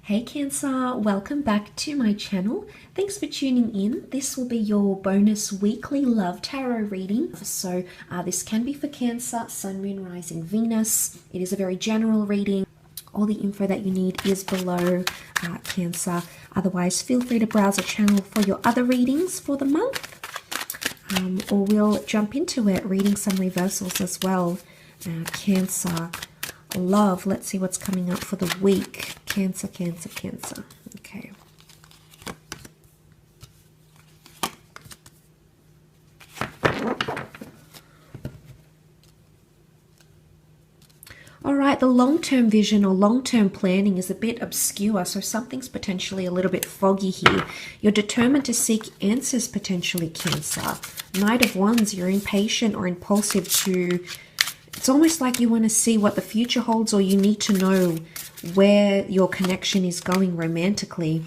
Hey Cancer, welcome back to my channel. Thanks for tuning in. This will be your bonus weekly love tarot reading. So this can be for Cancer, Sun, Moon, Rising, Venus. It is a very general reading. All the info that you need is below, Cancer. Otherwise, feel free to browse the channel for your other readings for the month. Or we'll jump into it, reading some reversals as well. Cancer, love. Let's see what's coming up for the week. Cancer, Cancer, Cancer. Okay. All right, the long-term vision or long-term planning is a bit obscure, so something's potentially a little bit foggy here. You're determined to seek answers, potentially, Cancer. Knight of Wands, you're impatient or impulsive to... It's almost like you want to see what the future holds, or you need to know where your connection is going romantically.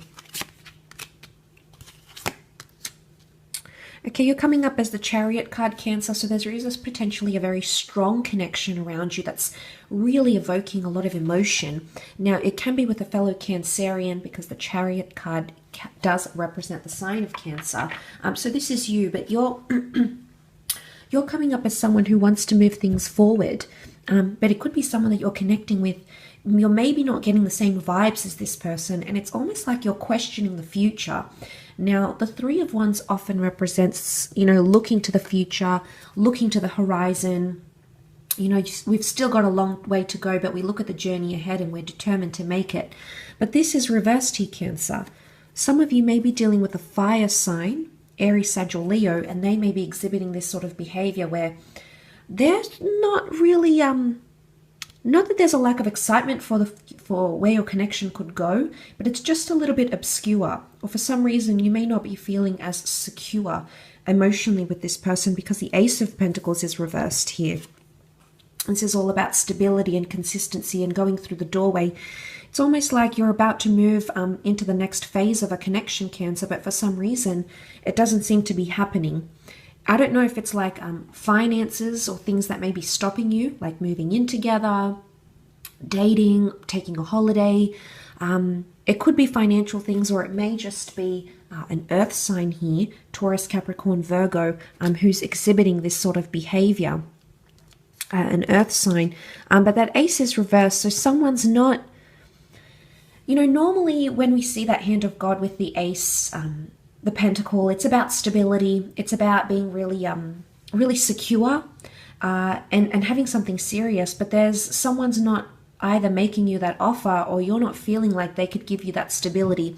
Okay, you're coming up as the Chariot card, Cancer, so there is potentially a very strong connection around you that's really evoking a lot of emotion. Now, it can be with a fellow Cancerian because the Chariot card does represent the sign of Cancer. So this is you, but you're... You're coming up as someone who wants to move things forward, but it could be someone that you're connecting with. You're maybe not getting the same vibes as this person, and it's almost like you're questioning the future. Now, the Three of Wands often represents, looking to the future, looking to the horizon. We've still got a long way to go, but we look at the journey ahead and we're determined to make it. But this is reversed here, Cancer. Some of you may be dealing with a fire sign, Aries, Sag, or Leo, and they may be exhibiting this sort of behavior where they're not really, not that there's a lack of excitement for where your connection could go, but it's just a little bit obscure, or for some reason you may not be feeling as secure emotionally with this person because the Ace of Pentacles is reversed here. This is all about stability and consistency and going through the doorway. It's almost like you're about to move into the next phase of a connection, Cancer, but for some reason, it doesn't seem to be happening. I don't know if it's like finances or things that may be stopping you, like moving in together, dating, taking a holiday. It could be financial things, or it may just be an earth sign here, Taurus, Capricorn, Virgo, who's exhibiting this sort of behavior, an earth sign. But that Ace is reversed, so someone's not... normally when we see that hand of God with the Ace, the Pentacle, it's about stability. It's about being really, really secure and having something serious. But someone's not either making you that offer, or you're not feeling like they could give you that stability.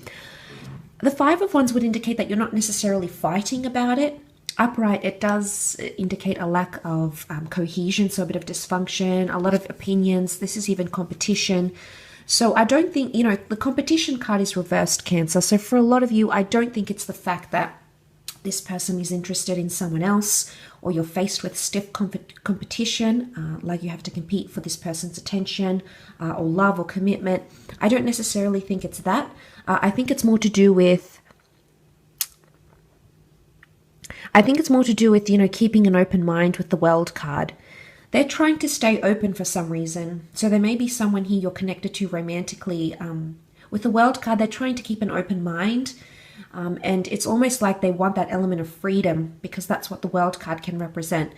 The Five of Wands would indicate that you're not necessarily fighting about it. Upright, it does indicate a lack of cohesion, so a bit of dysfunction, a lot of opinions. This is even competition. So I don't think, the competition card is reversed, Cancer. So for a lot of you, I don't think it's the fact that this person is interested in someone else, or you're faced with stiff competition, like you have to compete for this person's attention or love or commitment. I don't necessarily think it's that. I think it's more to do with... keeping an open mind with the World card. They're trying to stay open for some reason. So there may be someone here you're connected to romantically. With the World card, they're trying to keep an open mind. And it's almost like they want that element of freedom, because that's what the World card can represent.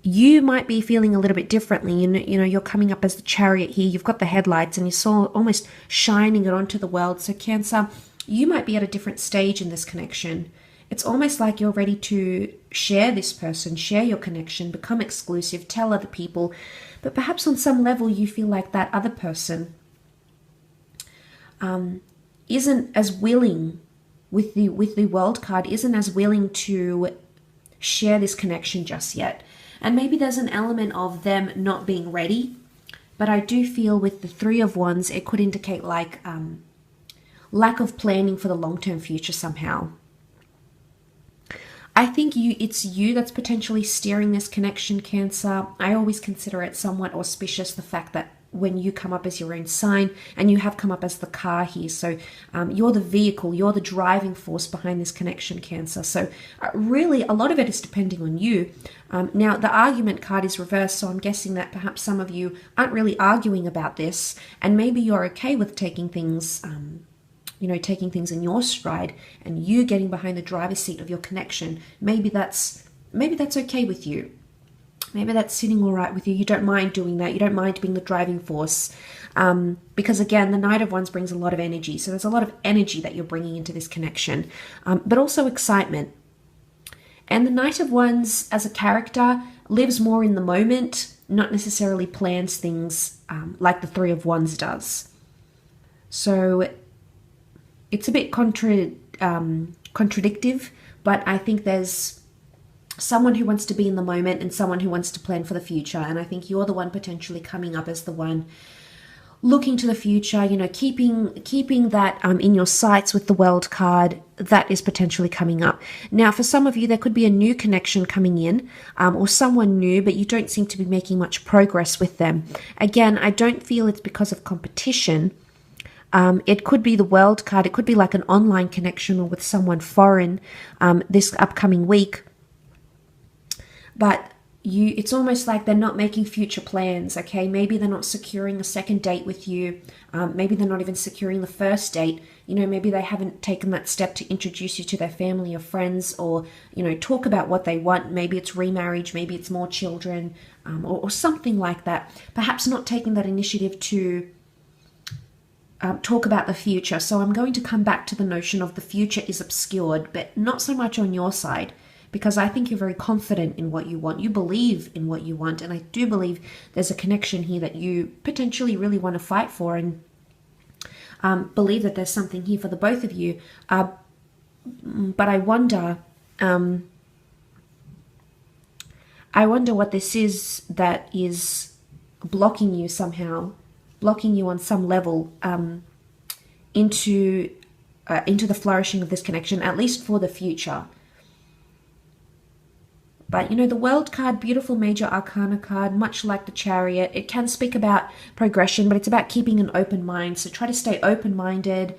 You might be feeling a little bit differently. You're coming up as the Chariot here. You've got the headlights and you're almost shining it onto the world. So Cancer, you might be at a different stage in this connection. It's almost like you're ready to share this person, share your connection, become exclusive, tell other people. But perhaps on some level you feel like that other person isn't as willing with the World card, isn't as willing to share this connection just yet. And maybe there's an element of them not being ready. But I do feel with the Three of Wands, it could indicate like lack of planning for the long-term future somehow. I think it's you that's potentially steering this connection, Cancer. I always consider it somewhat auspicious, the fact that when you come up as your own sign, and you have come up as the car here. So you're the vehicle, you're the driving force behind this connection, Cancer. So really a lot of it is depending on you. Now the argument card is reversed, so I'm guessing that perhaps some of you aren't really arguing about this, and maybe you're okay with taking things taking things in your stride and you getting behind the driver's seat of your connection. Maybe that's okay with you. Maybe that's sitting all right with you. You don't mind doing that. You don't mind being the driving force. Because again, the Knight of Wands brings a lot of energy. So there's a lot of energy that you're bringing into this connection, but also excitement. And the Knight of Wands as a character lives more in the moment, not necessarily plans things like the Three of Wands does. So it's a bit contradictive, but I think there's someone who wants to be in the moment and someone who wants to plan for the future. And I think you're the one potentially coming up as the one looking to the future, keeping that in your sights with the World card. That is potentially coming up. Now, for some of you, there could be a new connection coming in, or someone new, but you don't seem to be making much progress with them. Again, I don't feel it's because of competition. It could be the World card. It could be like an online connection or with someone foreign this upcoming week. But it's almost like they're not making future plans, okay? Maybe they're not securing a second date with you. Maybe they're not even securing the first date. Maybe they haven't taken that step to introduce you to their family or friends, or, talk about what they want. Maybe it's remarriage, maybe it's more children, or something like that. Perhaps not taking that initiative to talk about the future. So I'm going to come back to the notion of the future is obscured, but not so much on your side, because I think you're very confident in what you want. You believe in what you want, and I do believe there's a connection here that you potentially really want to fight for, and believe that there's something here for the both of you. But I wonder what this is that is blocking you somehow, blocking you on some level into the flourishing of this connection, at least for the future. But, the World card, beautiful major arcana card, much like the Chariot. It can speak about progression, but it's about keeping an open mind. So try to stay open-minded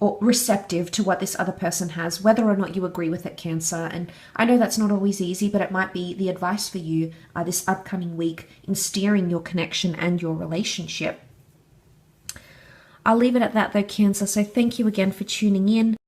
or receptive to what this other person has, whether or not you agree with it, Cancer. And I know that's not always easy, but it might be the advice for you this upcoming week in steering your connection and your relationship. I'll leave it at that though, Cancer. So thank you again for tuning in.